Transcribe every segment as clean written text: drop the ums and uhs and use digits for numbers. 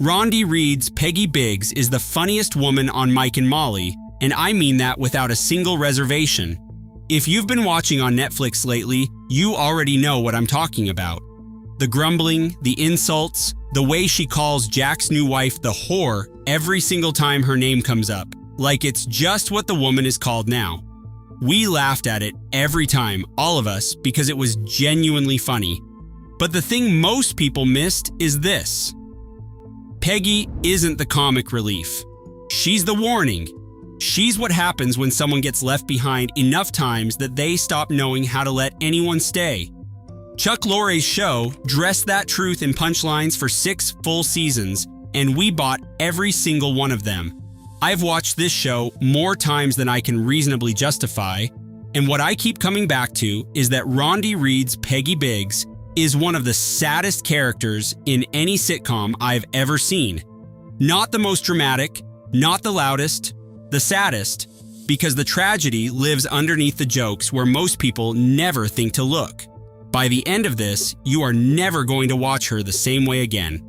Rhonda Reed's Peggy Biggs is the funniest woman on Mike and Molly, and I mean that without a single reservation. If you've been watching on Netflix lately, you already know what I'm talking about. The grumbling, the insults, the way she calls Jack's new wife the whore every single time her name comes up, like it's just what the woman is called now. We laughed at it every time, all of us, because it was genuinely funny. But the thing most people missed is this. Peggy isn't the comic relief. She's the warning. She's what happens when someone gets left behind enough times that they stop knowing how to let anyone stay. Chuck Lorre's show dressed that truth in punchlines for 6 full seasons, and we bought every single one of them. I've watched this show more times than I can reasonably justify, and what I keep coming back to is that Rhonda Reed's Peggy Biggs is one of the saddest characters in any sitcom I've ever seen. Not the most dramatic, not the loudest, the saddest, because the tragedy lives underneath the jokes where most people never think to look. By the end of this, you are never going to watch her the same way again.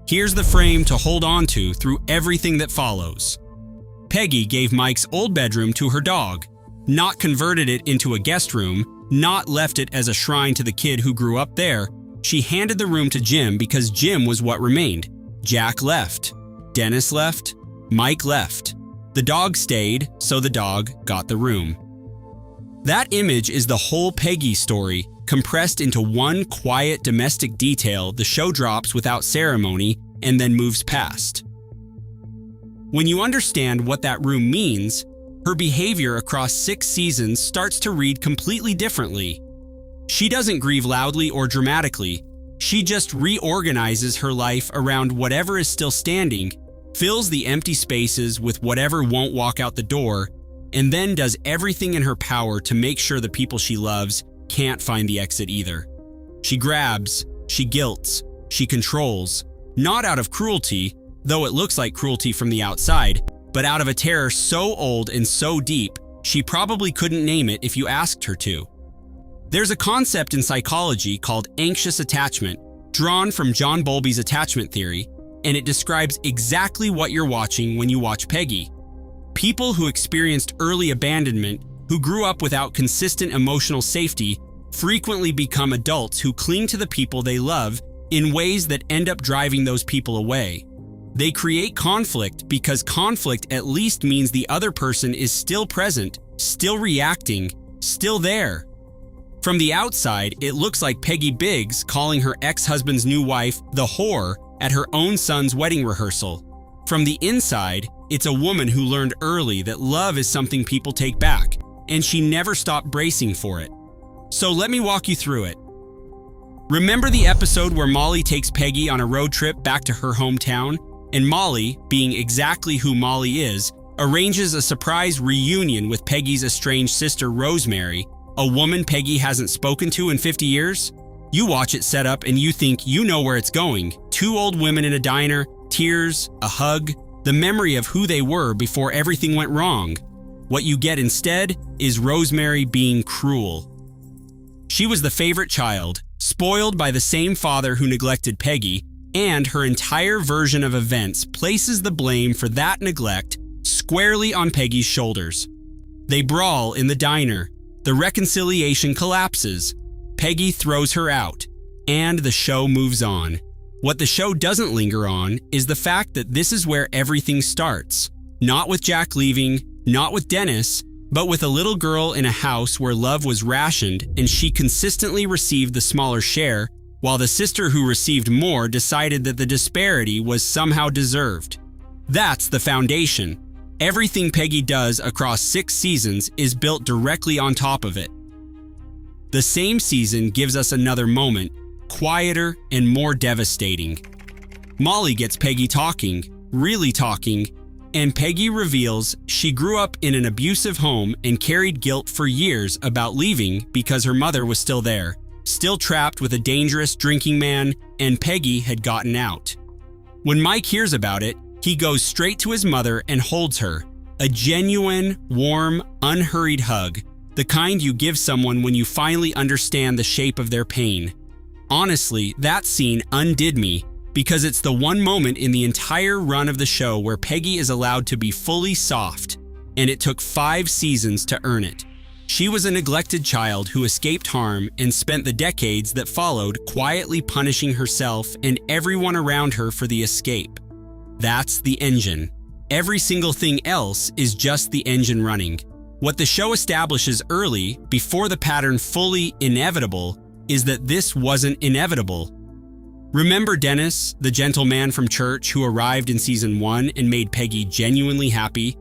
Here's the frame to hold on to through everything that follows. Peggy gave Mike's old bedroom to her dog, not converted it into a guest room, not left it as a shrine to the kid who grew up there. She handed the room to Jim because Jim was what remained. Jack left. Dennis left. Mike left. The dog stayed, so the dog got the room. That image is the whole Peggy story, compressed into one quiet domestic detail the show drops without ceremony and then moves past. When you understand what that room means, her behavior across 6 seasons starts to read completely differently. She doesn't grieve loudly or dramatically. She just reorganizes her life around whatever is still standing, fills the empty spaces with whatever won't walk out the door, and then does everything in her power to make sure the people she loves can't find the exit either. She grabs, she guilts, she controls, not out of cruelty, though it looks like cruelty from the outside, but out of a terror so old and so deep, she probably couldn't name it if you asked her to. There's a concept in psychology called anxious attachment, drawn from John Bowlby's attachment theory, and it describes exactly what you're watching when you watch Peggy. People who experienced early abandonment, who grew up without consistent emotional safety, frequently become adults who cling to the people they love in ways that end up driving those people away. They create conflict because conflict at least means the other person is still present, still reacting, still there. From the outside, it looks like Peggy Biggs calling her ex-husband's new wife the whore at her own son's wedding rehearsal. From the inside, it's a woman who learned early that love is something people take back, and she never stopped bracing for it. So let me walk you through it. Remember the episode where Molly takes Peggy on a road trip back to her hometown, and Molly, being exactly who Molly is, arranges a surprise reunion with Peggy's estranged sister Rosemary, a woman Peggy hasn't spoken to in 50 years? You watch it set up and you think you know where it's going. 2 old women in a diner, tears, a hug, the memory of who they were before everything went wrong. What you get instead is Rosemary being cruel. She was the favorite child, spoiled by the same father who neglected Peggy, and her entire version of events places the blame for that neglect squarely on Peggy's shoulders. They brawl in the diner. The reconciliation collapses. Peggy throws her out, and the show moves on. What the show doesn't linger on is the fact that this is where everything starts. Not with Jack leaving, not with Dennis, but with a little girl in a house where love was rationed and she consistently received the smaller share, while the sister who received more decided that the disparity was somehow deserved. That's the foundation. Everything Peggy does across 6 seasons is built directly on top of it. The same season gives us another moment, quieter and more devastating. Molly gets Peggy talking, really talking, and Peggy reveals she grew up in an abusive home and carried guilt for years about leaving because her mother was still there, still trapped with a dangerous drinking man, and Peggy had gotten out. When Mike hears about it, he goes straight to his mother and holds her. A genuine, warm, unhurried hug, the kind you give someone when you finally understand the shape of their pain. Honestly, that scene undid me because it's the one moment in the entire run of the show where Peggy is allowed to be fully soft, and it took 5 seasons to earn it. She was a neglected child who escaped harm and spent the decades that followed quietly punishing herself and everyone around her for the escape. That's the engine. Every single thing else is just the engine running. What the show establishes early, before the pattern fully inevitable, is that this wasn't inevitable. Remember Dennis, the gentleman from church who arrived in season 1 and made Peggy genuinely happy?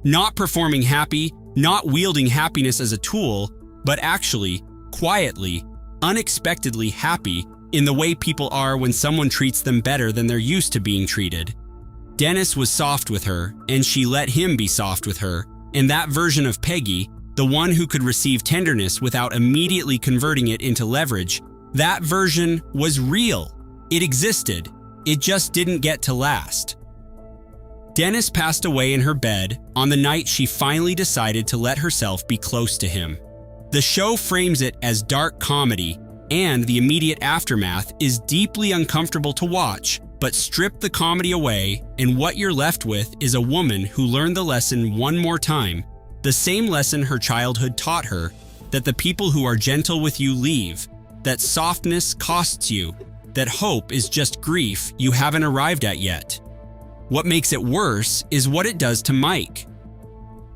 Not performing happy, not wielding happiness as a tool, but actually, quietly, unexpectedly happy in the way people are when someone treats them better than they're used to being treated. Dennis was soft with her, and she let him be soft with her, and that version of Peggy, the one who could receive tenderness without immediately converting it into leverage, that version was real. It existed. It just didn't get to last. Dennis passed away in her bed on the night she finally decided to let herself be close to him. The show frames it as dark comedy, and the immediate aftermath is deeply uncomfortable to watch, but strip the comedy away, and what you're left with is a woman who learned the lesson one more time, the same lesson her childhood taught her, that the people who are gentle with you leave, that softness costs you, that hope is just grief you haven't arrived at yet. What makes it worse is what it does to Mike.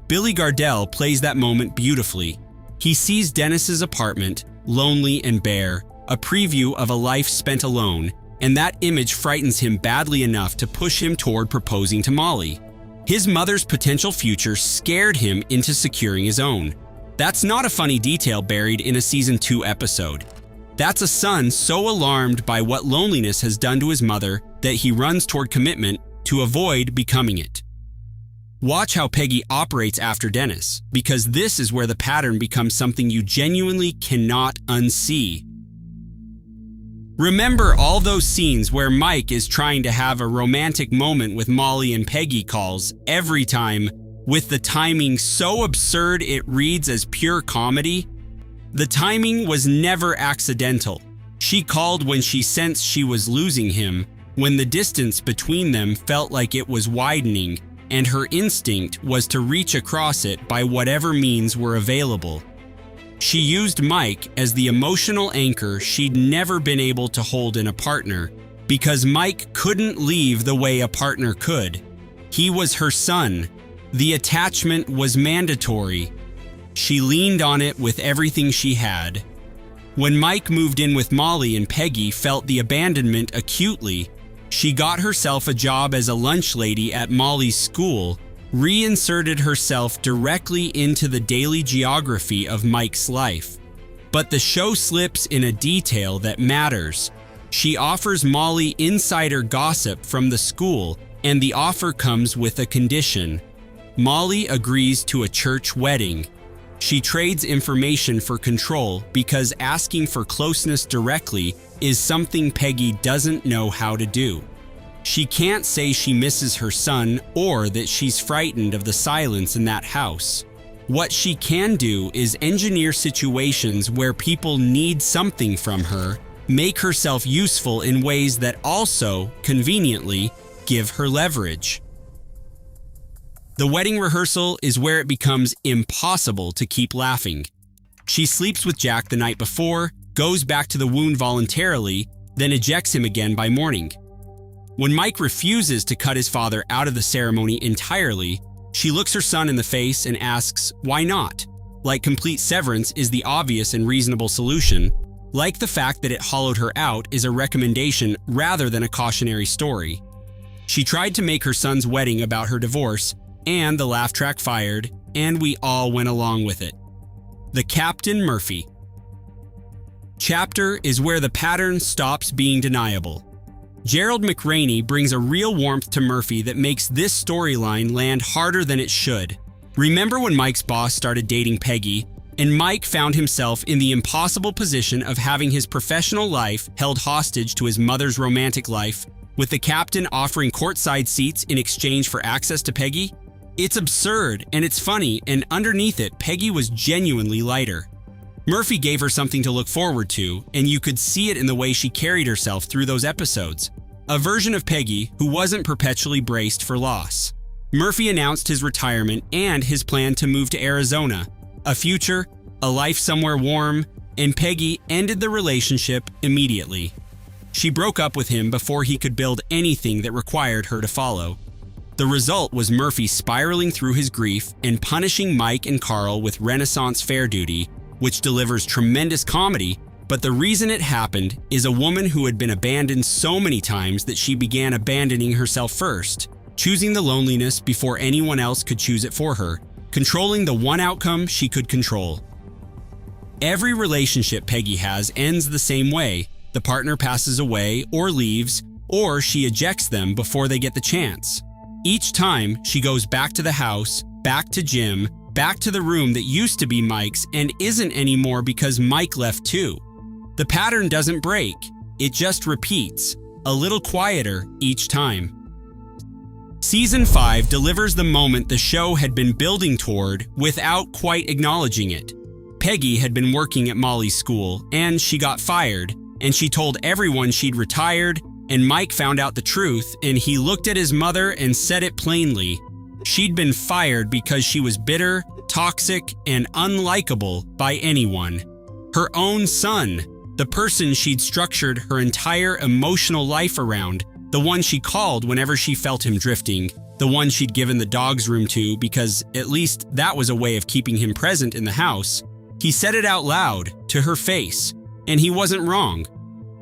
Billy Gardell plays that moment beautifully. He sees Dennis's apartment, lonely and bare, a preview of a life spent alone, and that image frightens him badly enough to push him toward proposing to Molly. His mother's potential future scared him into securing his own. That's not a funny detail buried in a season 2 episode. That's a son so alarmed by what loneliness has done to his mother that he runs toward commitment to avoid becoming it. Watch how Peggy operates after Dennis, because this is where the pattern becomes something you genuinely cannot unsee. Remember all those scenes where Mike is trying to have a romantic moment with Molly and Peggy calls every time, with the timing so absurd it reads as pure comedy? The timing was never accidental. She called when she sensed she was losing him, when the distance between them felt like it was widening, and her instinct was to reach across it by whatever means were available. She used Mike as the emotional anchor she'd never been able to hold in a partner, because Mike couldn't leave the way a partner could. He was her son. The attachment was mandatory. She leaned on it with everything she had. When Mike moved in with Molly and Peggy felt the abandonment acutely, she got herself a job as a lunch lady at Molly's school, reinserted herself directly into the daily geography of Mike's life. But the show slips in a detail that matters. She offers Molly insider gossip from the school, and the offer comes with a condition. Molly agrees to a church wedding. She trades information for control because asking for closeness directly is something Peggy doesn't know how to do. She can't say she misses her son or that she's frightened of the silence in that house. What she can do is engineer situations where people need something from her, make herself useful in ways that also, conveniently, give her leverage. The wedding rehearsal is where it becomes impossible to keep laughing. She sleeps with Jack the night before, goes back to the wound voluntarily, then ejects him again by morning. When Mike refuses to cut his father out of the ceremony entirely, she looks her son in the face and asks, why not? Like complete severance is the obvious and reasonable solution, like the fact that it hollowed her out is a recommendation rather than a cautionary story. She tried to make her son's wedding about her divorce, and the laugh track fired, and we all went along with it. The Captain Murphy chapter is where the pattern stops being deniable. Gerald McRaney brings a real warmth to Murphy that makes this storyline land harder than it should. Remember when Mike's boss started dating Peggy, and Mike found himself in the impossible position of having his professional life held hostage to his mother's romantic life, with the captain offering courtside seats in exchange for access to Peggy? It's absurd, and it's funny, and underneath it, Peggy was genuinely lighter. Murphy gave her something to look forward to, and you could see it in the way she carried herself through those episodes. a version of Peggy who wasn't perpetually braced for loss. Murphy announced his retirement and his plan to move to Arizona, a future, a life somewhere warm, and Peggy ended the relationship immediately. She broke up with him before he could build anything that required her to follow. The result was Murphy spiraling through his grief and punishing Mike and Carl with Renaissance fair duty, which delivers tremendous comedy, but the reason it happened is a woman who had been abandoned so many times that she began abandoning herself first, choosing the loneliness before anyone else could choose it for her, controlling the one outcome she could control. Every relationship Peggy has ends the same way. The partner passes away or leaves, or she ejects them before they get the chance. Each time, she goes back to the house, back to Jim, back to the room that used to be Mike's and isn't anymore because Mike left too. The pattern doesn't break, it just repeats, a little quieter each time. Season 5 delivers the moment the show had been building toward without quite acknowledging it. Peggy had been working at Molly's school, and she got fired, and she told everyone she'd retired, and Mike found out the truth, and he looked at his mother and said it plainly. She'd been fired because she was bitter, toxic, and unlikable by anyone. Her own son, the person she'd structured her entire emotional life around, the one she called whenever she felt him drifting, the one she'd given the dog's room to because at least that was a way of keeping him present in the house. He said it out loud, to her face, and he wasn't wrong.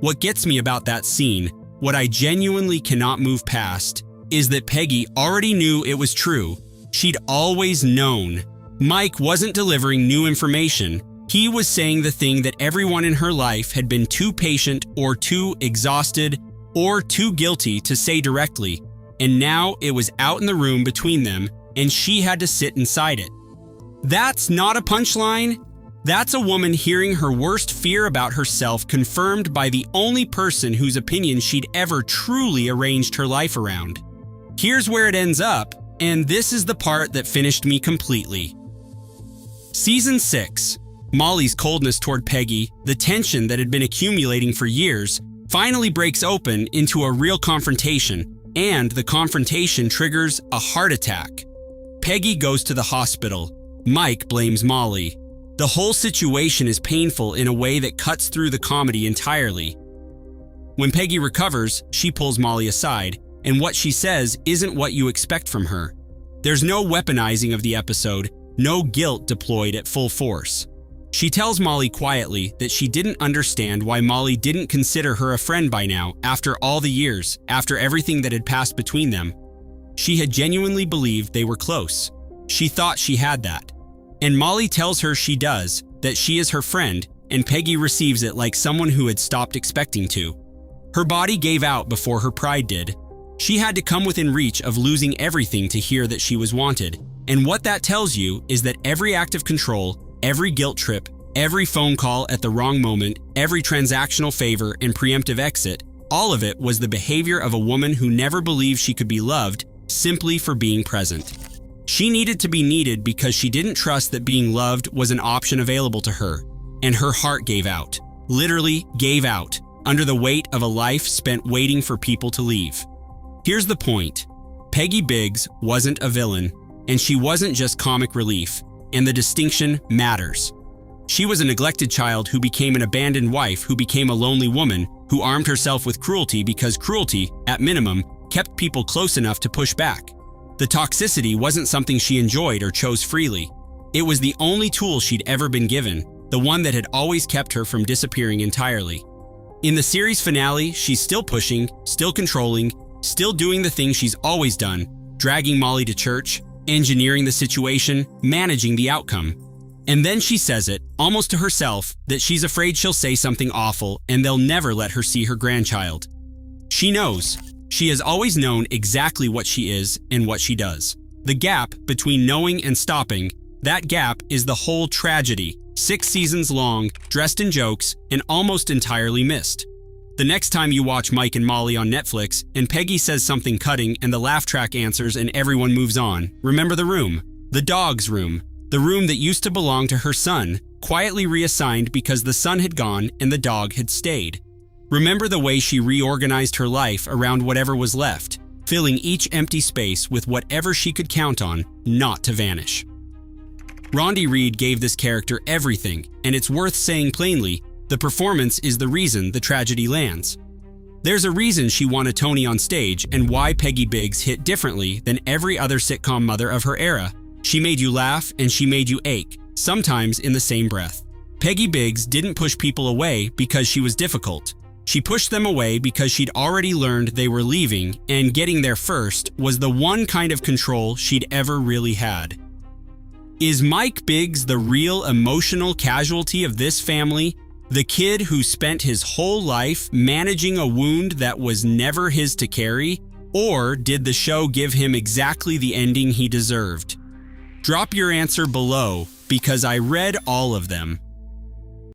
What gets me about that scene, what I genuinely cannot move past, is that Peggy already knew it was true. She'd always known. Mike wasn't delivering new information. He was saying the thing that everyone in her life had been too patient or too exhausted or too guilty to say directly, and now it was out in the room between them, and she had to sit inside it. That's not a punchline. That's a woman hearing her worst fear about herself confirmed by the only person whose opinion she'd ever truly arranged her life around. Here's where it ends up, and this is the part that finished me completely. Season 6. Molly's coldness toward Peggy, the tension that had been accumulating for years, finally breaks open into a real confrontation, and the confrontation triggers a heart attack. Peggy goes to the hospital. Mike blames Molly. The whole situation is painful in a way that cuts through the comedy entirely. When Peggy recovers, she pulls Molly aside, and what she says isn't what you expect from her. There's no weaponizing of the episode, no guilt deployed at full force. She tells Molly quietly that she didn't understand why Molly didn't consider her a friend by now, after all the years, after everything that had passed between them. She had genuinely believed they were close. She thought she had that. And Molly tells her she does, that she is her friend, and Peggy receives it like someone who had stopped expecting to. Her body gave out before her pride did. She had to come within reach of losing everything to hear that she was wanted. And what that tells you is that every act of control, every guilt trip, every phone call at the wrong moment, every transactional favor and preemptive exit, all of it was the behavior of a woman who never believed she could be loved simply for being present. She needed to be needed because she didn't trust that being loved was an option available to her, and her heart gave out, literally gave out, under the weight of a life spent waiting for people to leave. Here's the point. Peggy Biggs wasn't a villain, and she wasn't just comic relief, and the distinction matters. She was a neglected child who became an abandoned wife who became a lonely woman who armed herself with cruelty because cruelty, at minimum, kept people close enough to push back. The toxicity wasn't something she enjoyed or chose freely. It was the only tool she'd ever been given, the one that had always kept her from disappearing entirely. In the series finale, she's still pushing, still controlling, still doing the thing she's always done, dragging Molly to church, engineering the situation, managing the outcome. And then she says it, almost to herself, that she's afraid she'll say something awful and they'll never let her see her grandchild. She knows. She has always known exactly what she is and what she does. The gap between knowing and stopping, that gap is the whole tragedy, 6 seasons long, dressed in jokes, and almost entirely missed. The next time you watch Mike and Molly on Netflix and Peggy says something cutting and the laugh track answers and everyone moves on, remember the room, the dog's room, the room that used to belong to her son, quietly reassigned because the son had gone and the dog had stayed. Remember the way she reorganized her life around whatever was left, filling each empty space with whatever she could count on not to vanish. Rondi Reed gave this character everything, and it's worth saying plainly, the performance is the reason the tragedy lands. There's a reason she won a Tony on stage and why Peggy Biggs hit differently than every other sitcom mother of her era. She made you laugh and she made you ache, sometimes in the same breath. Peggy Biggs didn't push people away because she was difficult. She pushed them away because she'd already learned they were leaving, and getting there first was the one kind of control she'd ever really had. Is Mike Biggs the real emotional casualty of this family? The kid who spent his whole life managing a wound that was never his to carry? Or did the show give him exactly the ending he deserved? Drop your answer below, because I read all of them.